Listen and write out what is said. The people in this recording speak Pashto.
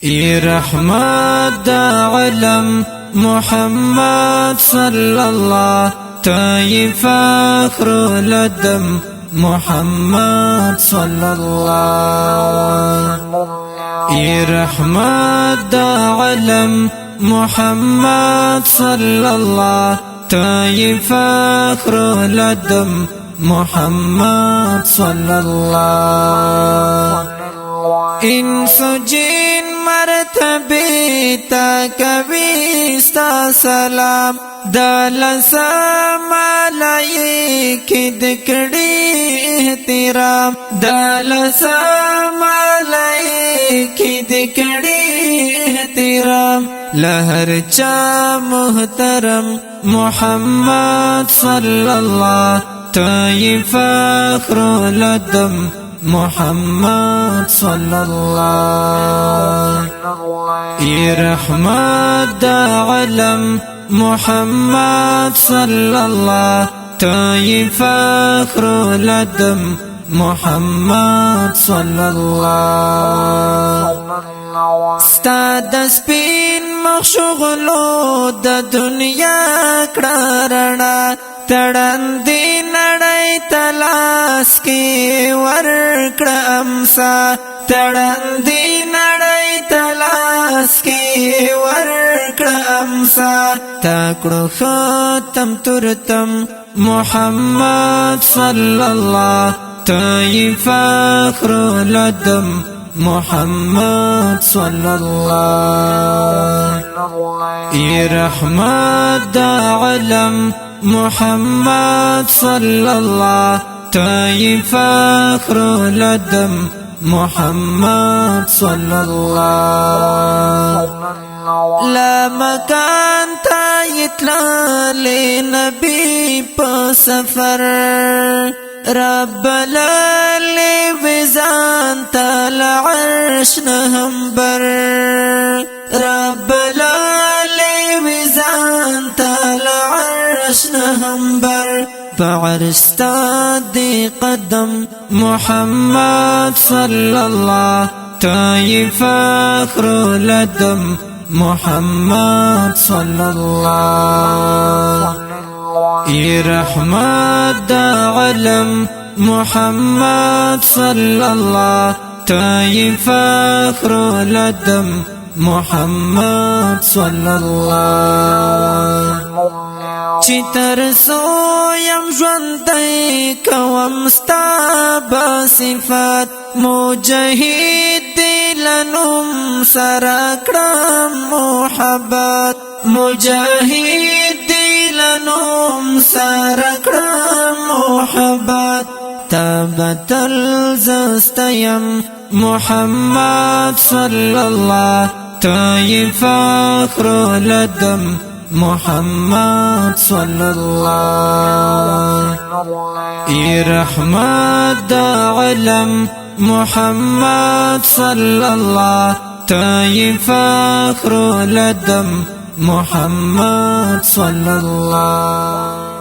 ای رحمت دا علم محمد صلی اللہ تای فخر لدم محمد صلی اللہ ای رحمت دا علم محمد صلی اللہ تای فخر لدم محمد صلی اللہ انس جن مرتبه تا کوي ستا سلام دلسا ملائک دکړي احترام دلسا ملائک دکړي احترام لهر چا محترم محمد صلی الله تای فخر لدم محمد صلی اللہ ای رحمت دا علم محمد صلی اللہ تای فخر لدم محمد صلی اللہ ستا د سپین مخشغلو د دنیا کړه تړندې نړۍ تلاس کې ورکړه امسا تړندې نړۍ تلاس کې ورکړه امسا تکړو ختم ترتم محمد صلی الله تای فخر لدم محمد صلی اللہ ای رحمت دا علم محمد صلی اللہ تای فخر لدم محمد صلی اللہ لا مکان تای اطلاع نبی پا سفر رب لالی وزان تال عرش نهمبر رب لالی وزان تال عرش نهمبر فعرستا دی قدم محمد صلی اللہ تای فخر لدم محمد صلی اللہ ای رحمت دا علم محمد صلی اللہ تای فخر لدم محمد صلی اللہ چی ترسو یم ژوندی کوم ستا بصفات مجاهد دی لنوم سره کړم محبت مجاهد دی لنوم سره کړم محبت تبتل زستیم محمد صلی اللہ تای فخر لدم محمد صلی اللہ ای رحمت دا علم محمد صلی اللہ تای فخر لدم محمد صلی اللہ